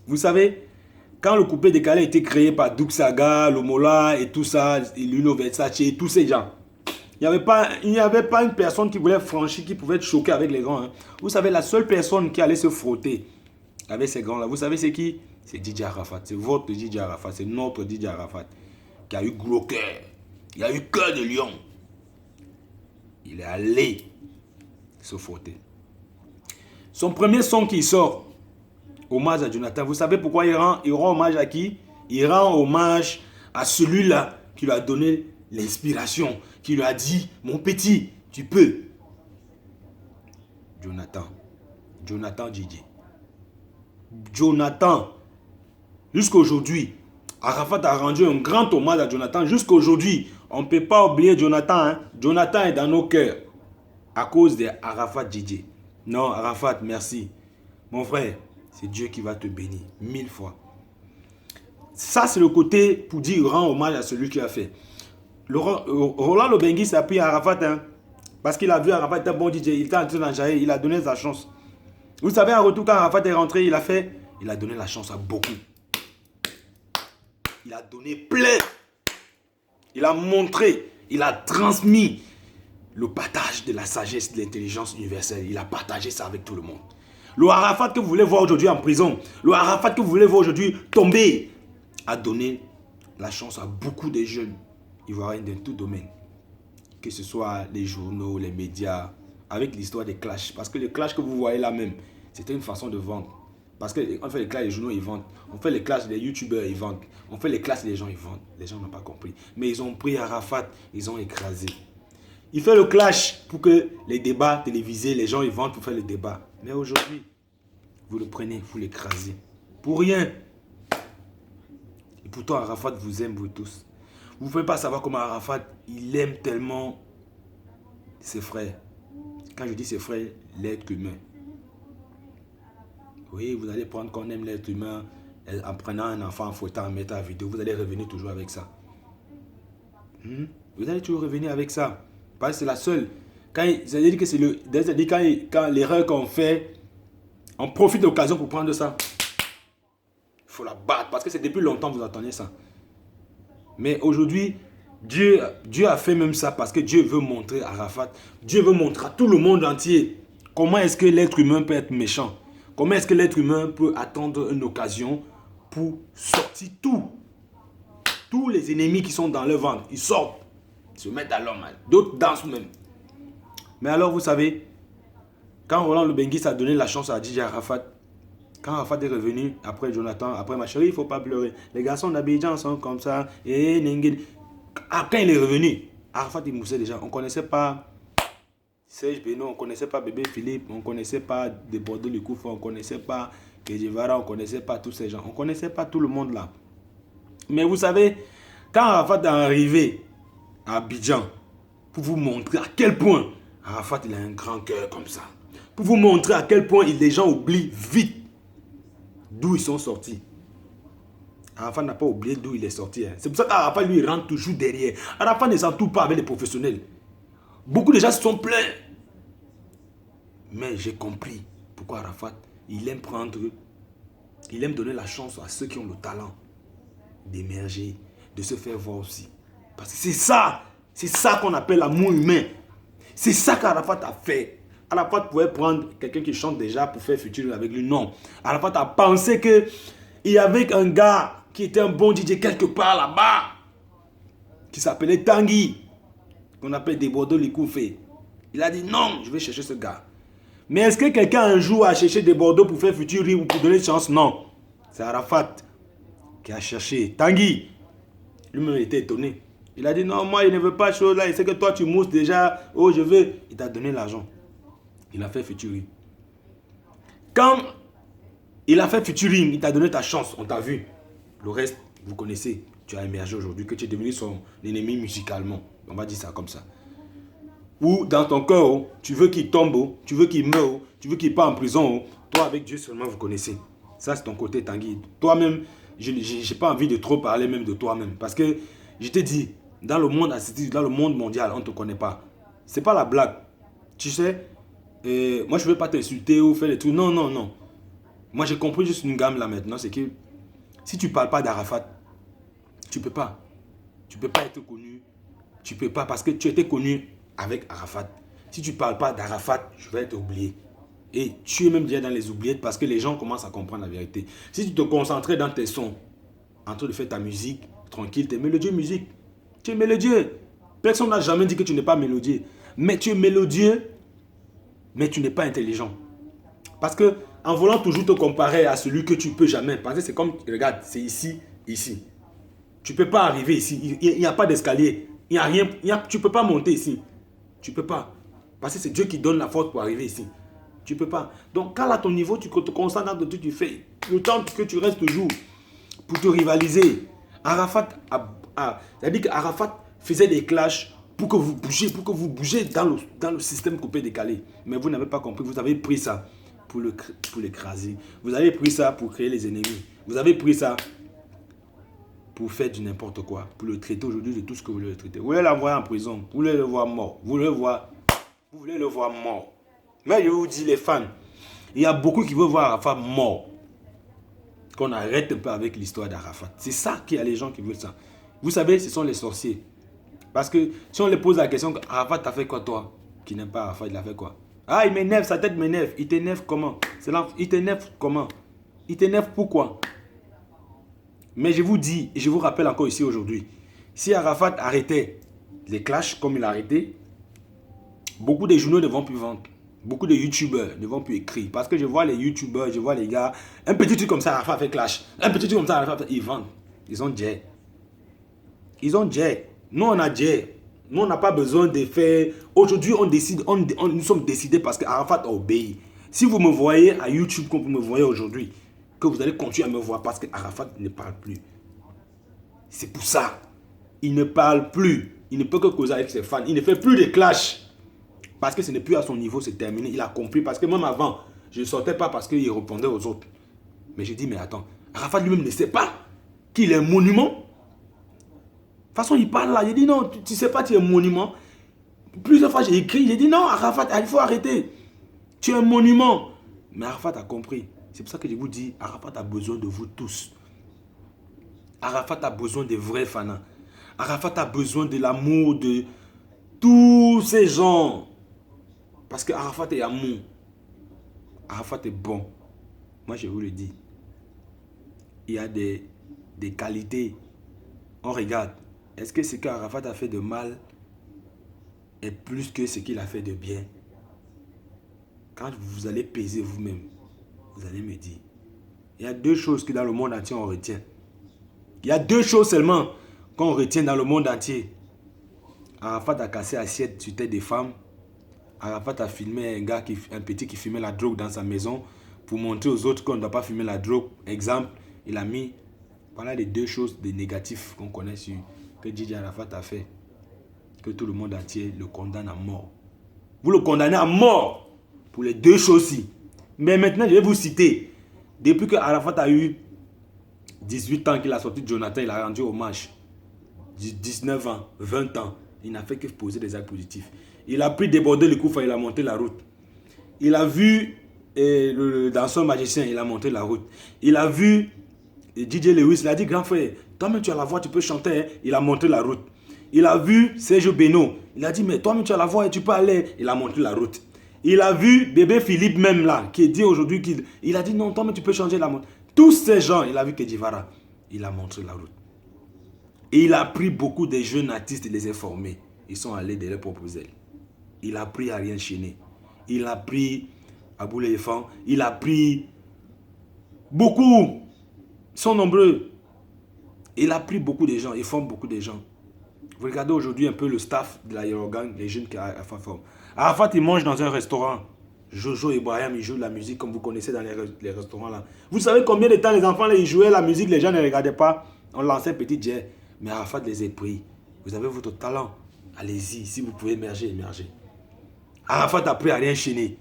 Vous savez, quand le coupé décalé a été créé par Duke Saga, Lomola et tout ça, et Luno Versace et tous ces gens, il n'y avait pas une personne qui voulait franchir, qui pouvait être choquée avec les grands. Hein. Vous savez, la seule personne qui allait se frotter avec ces grands-là, vous savez c'est qui? C'est DJ Arafat. C'est votre DJ Arafat. C'est notre DJ Arafat. Qui a eu gros cœur. Il a eu cœur de lion. Il est allé se frotter. Son premier son qui sort, hommage à Jonathan. Vous savez pourquoi il rend hommage à qui? Il rend hommage à celui-là qui lui a donné l'inspiration, qui lui a dit, mon petit, tu peux. Jonathan. Jonathan DJ. Jonathan. Jusqu'à aujourd'hui, Arafat a rendu un grand hommage à Jonathan. Jusqu'à aujourd'hui, on ne peut pas oublier Jonathan. Hein? Jonathan est dans nos cœurs à cause de Arafat DJ. Non, Arafat, merci. Mon frère, c'est Dieu qui va te bénir 1000 fois. Ça, c'est le côté pour dire rend hommage à celui qui a fait. Roland Lobengi s'est appuyé à Arafat hein, parce qu'il a vu Arafat être un bon DJ. Il était en train d'enjailler, il a donné sa chance. Vous savez, en retour, quand Arafat est rentré, il a donné la chance à beaucoup. Il a donné plein. Il a montré, il a transmis le partage de la sagesse, de l'intelligence universelle. Il a partagé ça avec tout le monde. Le Arafat que vous voulez voir aujourd'hui en prison, le Arafat que vous voulez voir aujourd'hui tomber, a donné la chance à beaucoup de jeunes ivoiriens dans tout domaine. Que ce soit les journaux, les médias, avec l'histoire des clashs. Parce que les clashs que vous voyez là même, c'était une façon de vendre. Parce qu'on fait les clashs, les journaux, ils vendent. On fait les clashs, les youtubeurs, ils vendent. On fait les clashs, les gens, ils vendent. Les gens n'ont pas compris. Mais ils ont pris Arafat, ils ont écrasé. Il fait le clash pour que les débats télévisés, les gens, ils vendent pour faire le débat. Mais aujourd'hui, vous le prenez, vous l'écrasez. Pour rien. Et pourtant, Arafat vous aime, vous tous. Vous ne pouvez pas savoir comment Arafat, il aime tellement ses frères. Quand je dis ses frères, l'être humain. Oui, vous allez prendre qu'on aime l'être humain en prenant un enfant, en fouettant, en mettant en vidéo. Vous allez revenir toujours avec ça. Vous allez toujours revenir avec ça. Parce que c'est la seule. Ça veut dire que c'est le. Quand l'erreur qu'on fait, on profite de l'occasion pour prendre ça. Il faut la battre. Parce que c'est depuis longtemps que vous entendez ça. Mais aujourd'hui, Dieu a fait même ça parce que Dieu veut montrer à Arafat. Dieu veut montrer à tout le monde entier comment est-ce que l'être humain peut être méchant. Comment est-ce que l'être humain peut attendre une occasion pour sortir tout. Tous les ennemis qui sont dans leur ventre, ils sortent. Ils se mettent à l'homme. D'autres dansent même. Mais alors, vous savez, quand Roland Lubengis a donné la chance à DJ Arafat, quand Arafat est revenu, après Jonathan, après ma chérie, il ne faut pas pleurer. Les garçons d'Abidjan sont comme ça. Et quand il est revenu, Arafat il moussait déjà. On ne connaissait pas Serge Beno, on ne connaissait pas Bébé Philippe, on ne connaissait pas Desbordeaux Likoufa, on ne connaissait pas Kedjivara, on ne connaissait pas tous ces gens. On ne connaissait pas tout le monde là. Mais vous savez, quand Arafat est arrivé à Abidjan, pour vous montrer à quel point Arafat il a un grand cœur comme ça. Pour vous montrer à quel point les gens oublient vite d'où ils sont sortis. Arafat n'a pas oublié d'où il est sorti. Hein. C'est pour ça qu'Arafat lui rentre toujours derrière. Arafat ne s'entoure pas avec les professionnels. Beaucoup de gens se sont plaints. Mais j'ai compris pourquoi Arafat, il aime donner la chance à ceux qui ont le talent d'émerger, de se faire voir aussi. Parce que c'est ça qu'on appelle l'amour humain. C'est ça qu'Arafat a fait. Arafat pouvait prendre quelqu'un qui chante déjà pour faire futur avec lui. Non. Arafat a pensé qu'il y avait un gars qui était un bon DJ quelque part là-bas, qui s'appelait Tanguy, qu'on appelle Desbordeaux Likoufa. Il a dit non, je vais chercher ce gars. Mais est-ce que quelqu'un un jour a cherché Desbordeaux pour faire futur ou pour donner une chance? Non. C'est Arafat qui a cherché Tanguy. Lui-même était étonné. Il a dit non, moi je ne veux pas de choses là. Il sait que toi tu mousses déjà. Oh, je veux. Il t'a donné l'argent. Il a fait featuring. Quand il a fait featuring, il t'a donné ta chance, on t'a vu. Le reste, vous connaissez. Tu as émergé aujourd'hui, que tu es devenu son ennemi musicalement. On va dire ça comme ça. Ou dans ton cœur, oh, tu veux qu'il tombe, oh, tu veux qu'il meure, oh, tu veux qu'il parte en prison. Oh. Toi, avec Dieu seulement, vous connaissez. Ça, c'est ton côté Tanguy. Toi-même, je n'ai pas envie de trop parler même de toi-même. Parce que je t'ai dit, dans le monde assistif, dans le monde mondial, on ne te connaît pas. C'est pas la blague. Tu sais, moi, je ne veux pas t'insulter ou faire des trucs. Non, non, non. Moi, j'ai compris juste une gamme là maintenant, c'est que si tu ne parles pas d'Arafat, tu ne peux pas. Tu ne peux pas être connu. Tu ne peux pas parce que tu étais connu avec Arafat. Si tu ne parles pas d'Arafat, je vais être oublié. Et tu es même déjà dans les oubliettes parce que les gens commencent à comprendre la vérité. Si tu te concentrais dans tes sons, en train de faire ta musique, tranquille, tu es mélodieux musique. Tu es mélodieux. Personne n'a jamais dit que tu n'es pas mélodieux. Mais tu es mélodieux, mais tu n'es pas intelligent. Parce que en voulant toujours te comparer à celui que tu ne peux jamais, parce que c'est comme, regarde, c'est ici, ici. Tu ne peux pas arriver ici. Il n'y a pas d'escalier. Il n'y a rien. Tu ne peux pas monter ici. Tu ne peux pas. Parce que c'est Dieu qui donne la force pour arriver ici. Tu ne peux pas. Donc, quand à ton niveau, tu te concentres dans tout ce que tu fais, le temps que tu restes toujours pour te rivaliser. Arafat c'est-à-dire qu'Arafat faisait des clashs pour que vous bougez dans le système coupé décalé. Mais vous n'avez pas compris. Vous avez pris ça pour l'écraser. Vous avez pris ça pour créer les ennemis. Vous avez pris ça pour faire du n'importe quoi, pour le traiter aujourd'hui de tout ce que vous voulez le traiter. Vous voulez l'envoyer en prison, vous voulez le voir mort, vous voulez le voir mort. Mais je vous dis les fans, il y a beaucoup qui veulent voir Arafat mort. Qu'on arrête un peu avec l'histoire d'Arafat. C'est ça qu'il y a les gens qui veulent ça. Vous savez, ce sont les sorciers. Parce que si on les pose la question, Arafat t'as fait quoi toi? Qui n'aime pas Arafat, il a fait quoi? Ah, il m'énerve, sa tête m'énerve. Il t'énerve comment? Il t'énerve comment? Il t'énerve pourquoi? Mais je vous dis, et je vous rappelle encore ici aujourd'hui, si Arafat arrêtait les clashs comme il a arrêté, beaucoup de journaux ne vont plus vendre. Beaucoup de youtubeurs ne vont plus écrire. Parce que je vois les youtubeurs, je vois les gars, un petit truc comme ça, Arafat fait clash. Un petit truc comme ça, Arafat fait, ils vendent. Ils ont jet. Ils ont jet. Nous, on a jet. Nous, on n'a pas besoin de faire. Aujourd'hui, on décide, nous sommes décidés parce que Arafat a obéi. Si vous me voyez à YouTube comme vous me voyez aujourd'hui, que vous allez continuer à me voir parce que Arafat ne parle plus. C'est pour ça. Il ne parle plus. Il ne peut que causer avec ses fans. Il ne fait plus de clash. Parce que ce n'est plus à son niveau, c'est terminé. Il a compris. Parce que même avant, je ne sortais pas parce qu'il répondait aux autres. Mais j'ai dit, mais attends, Arafat lui-même ne sait pas qu'il est un monument. De toute façon, il parle là. J'ai dit, non, tu ne sais pas que tu es un monument. Plusieurs fois, j'ai écrit. J'ai dit, non, Arafat, il faut arrêter. Tu es un monument. Mais Arafat a compris. C'est pour ça que je vous dis, Arafat a besoin de vous tous. Arafat a besoin des vrais fans. Arafat a besoin de l'amour de tous ces gens. Parce que Arafat est amour. Arafat est bon. Moi, je vous le dis. Il y a des qualités. On regarde. Est-ce que ce qu'Arafat a fait de mal est plus que ce qu'il a fait de bien? Quand vous allez peser vous-même, vous allez me dire. Il y a deux choses que dans le monde entier on retient. Il y a deux choses seulement qu'on retient dans le monde entier. Arafat a cassé assiette sur tête des femmes. Arafat a filmé un petit qui fumait la drogue dans sa maison pour montrer aux autres qu'on ne doit pas fumer la drogue. Exemple, il a mis, voilà les deux choses de négatifs qu'on connaît sur que Didier Arafat a fait. Que tout le monde entier le condamne à mort. Vous le condamnez à mort pour les deux choses-ci. Mais maintenant, je vais vous citer. Depuis que Arafat a eu 18 ans qu'il a sorti de Jonathan, il a rendu hommage. 19 ans, 20 ans, il n'a fait que poser des actes positifs. Il a pris déborder le Koufa, il a monté la route. Il a vu le danseur magicien, il a monté la route. Il a vu DJ Lewis, il a dit, grand frère, toi-même tu as la voix, tu peux chanter, hein? Il a monté la route. Il a vu Sergio Beno, il a dit, mais toi-même tu as la voix et tu peux aller. Il a monté la route. Il a vu bébé Philippe même là, qui dit aujourd'hui qu'il a dit, non, toi-même tu peux changer la montre. Tous ces gens, il a vu Kedivara, il a montré la route. Et il a pris beaucoup de jeunes artistes et les a formés. Ils sont allés de leurs propres ailes. Il a pris Ariel Chéné. Il a pris Abou l'éléphant. Il a pris beaucoup. Ils sont nombreux. Il a pris beaucoup de gens. Il forme beaucoup de gens. Vous regardez aujourd'hui un peu le staff de la Yellow Gang, les jeunes qu'Arafat forme. Arafat, il mange dans un restaurant. Jojo Ibrahim, il joue de la musique comme vous connaissez dans les restaurants là. Vous savez combien de temps les enfants là, ils jouaient la musique, les gens ne regardaient pas. On lançait un petit jet. Mais Arafat les a pris. Vous avez votre talent. Allez-y, si vous pouvez émerger, émergez. Arafat a pris Ariel Chéné.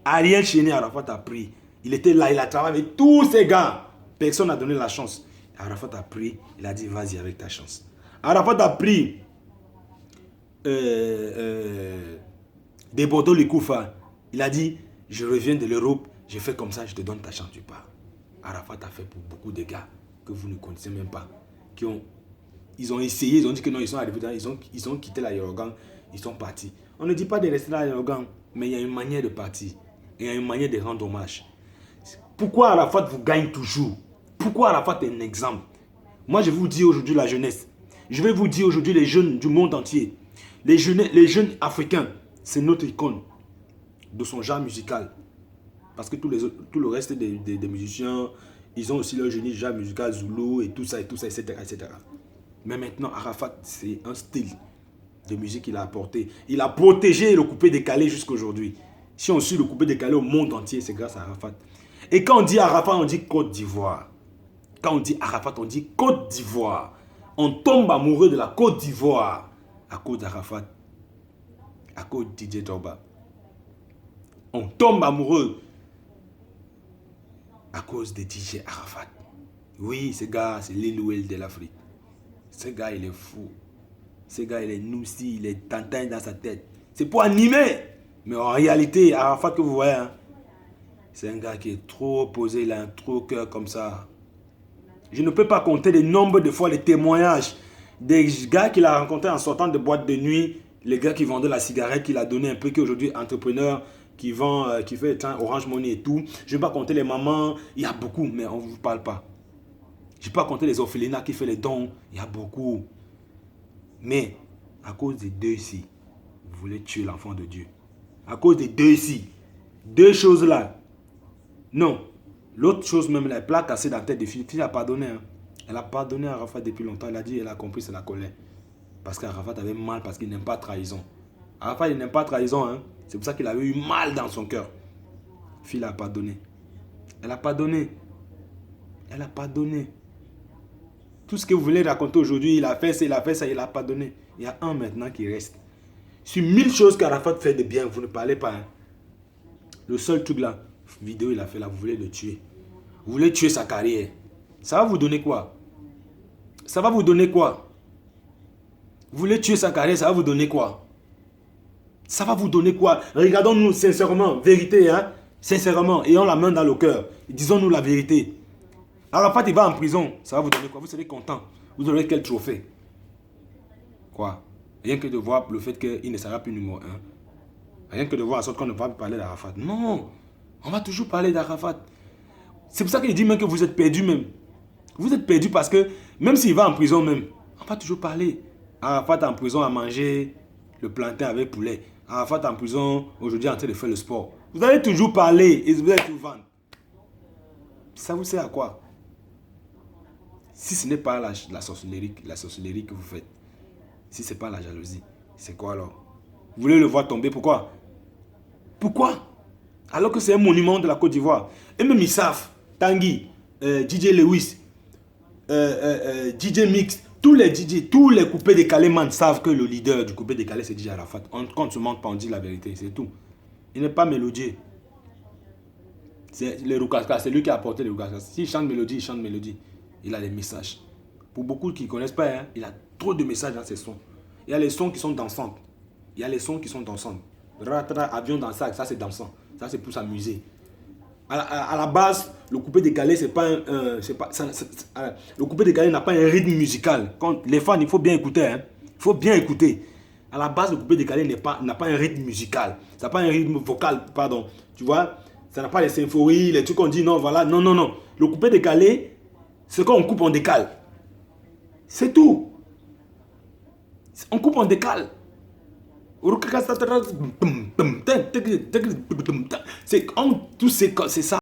Ariel Chéné, Arafat a pris. Il était là, il a travaillé avec tous ces gars. Personne n'a donné la chance. Arafat a pris, il a dit vas-y avec ta chance. Arafat a pris Debordo Likoufa. Il a dit je reviens de l'Europe, je fais comme ça, je te donne ta chance, tu pars. Arafat a fait pour beaucoup de gars que vous ne connaissez même pas. Ils ont essayé, ils ont dit que non, ils sont arrivés, ils ont quitté l'aérodrome, ils sont partis. On ne dit pas de rester dans l'aérodrome, mais il y a une manière de partir. Il y a une manière de rendre hommage. Pourquoi Arafat vous gagne toujours? Pourquoi Arafat est un exemple? Moi, je vous dis aujourd'hui la jeunesse. Je vais vous dire aujourd'hui les jeunes du monde entier. Les jeunes africains, c'est notre icône de son genre musical. Parce que tout le reste des musiciens, ils ont aussi leur génie genre musical, Zulu et tout ça, etc., etc. Mais maintenant, Arafat, c'est un style de musique qu'il a apporté. Il a protégé le coupé-décalé jusqu'à aujourd'hui. Si on suit le coupé-décalé au monde entier, c'est grâce à Arafat. Et quand on dit Arafat, on dit Côte d'Ivoire. Quand on dit Arafat, on dit Côte d'Ivoire. On tombe amoureux de la Côte d'Ivoire à cause d'Arafat, à cause de DJ Drogba. On tombe amoureux à cause de DJ Arafat. Oui, ce gars, c'est Lil Wayne de l'Afrique. Ce gars, il est fou. Ce gars, il est noussi, il est tantin dans sa tête. C'est pour animer. Mais en réalité, Arafat que vous voyez, hein, c'est un gars qui est trop posé, il a un trop cœur comme ça. Je ne peux pas compter le nombre de fois les témoignages des gars qu'il a rencontrés en sortant de boîte de nuit, les gars qui vendaient la cigarette qu'il a donné un peu, qui aujourd'hui entrepreneur, qui vend, qui fait Orange Money et tout. Je ne vais pas compter les mamans, il y a beaucoup, mais on ne vous parle pas. Je ne vais pas compter les orphelinats qui font les dons, il y a beaucoup. Mais à cause des deux ici, vous voulez tuer l'enfant de Dieu. À cause des deux ici, deux choses là. Non. L'autre chose même, la plaque cassée dans la tête des filles, elle a pardonné. Hein. Elle a pardonné à Arafat depuis longtemps. Elle a dit, elle a compris, c'est la colère. Parce qu'Arafat avait mal, parce qu'il n'aime pas trahison. Arafat, il n'aime pas trahison. Hein. C'est pour ça qu'il avait eu mal dans son cœur. Fille a pardonné. Elle a pardonné. Elle a pardonné. Tout ce que vous voulez raconter aujourd'hui, il a fait ça, il a fait ça, il a pardonné. Il y a un maintenant qui reste. Sur 1000 choses qu'Arafat fait de bien, vous ne parlez pas. Hein. Le seul truc là, vidéo il a fait là, vous voulez le tuer. Vous voulez tuer sa carrière. Ça va vous donner quoi? Ça va vous donner quoi? Vous voulez tuer sa carrière, ça va vous donner quoi? Ça va vous donner quoi? Regardons-nous sincèrement, vérité, hein? Sincèrement, ayons la main dans le cœur. Disons-nous la vérité. Arafat, il va en prison, ça va vous donner quoi? Vous serez content. Vous aurez quel trophée? Quoi? Rien que de voir le fait qu'il ne sera plus numéro 1. Rien que de voir en sorte qu'on ne va pas parler d'Arafat. Non, on va toujours parler d'Arafat. C'est pour ça qu'il dit même que vous êtes perdu même. Vous êtes perdu parce que même s'il va en prison même, on va toujours parler. Arafat en prison à manger le plantain avec poulet. Arafat en prison aujourd'hui en train de faire le sport. Vous allez toujours parler et vous allez tout vendre. Ça vous sert à quoi? Si ce n'est pas la sorcellerie que vous faites, si ce n'est pas la jalousie, c'est quoi alors? Vous voulez le voir tomber, pourquoi? Pourquoi? Alors que c'est un monument de la Côte d'Ivoire. Et même ils savent, Tanguy, DJ Lewis, DJ Mix, tous les DJ, tous les coupés décalés man savent que le leader du coupé décalé c'est DJ Arafat. Quand on se ment pas, on dit la vérité, c'est tout. Il n'est pas mélodieux. C'est les Rukaska, c'est lui qui a apporté les Rukaska. S'il chante mélodie, il chante mélodie. Il a des messages. Pour beaucoup qui ne connaissent pas, hein, il a trop de messages dans ses sons. Il y a les sons qui sont dansants. Il y a les sons qui sont dansants. Ratra, avion dans sac, ça c'est dansant. Ça c'est pour s'amuser. À la base, le coupé décalé, c'est pas le coupé décalé n'a pas un rythme musical. Quand les fans, il faut bien écouter. Hein. Il faut bien écouter. À la base, le coupé décalé n'a pas un rythme musical. Ça n'a pas un rythme vocal, pardon. Tu vois, ça n'a pas les symphories, les trucs qu'on dit non, voilà. Non, non, non. Le coupé décalé, c'est quand on coupe, on décale. C'est tout. On coupe, on décale. C'est ça.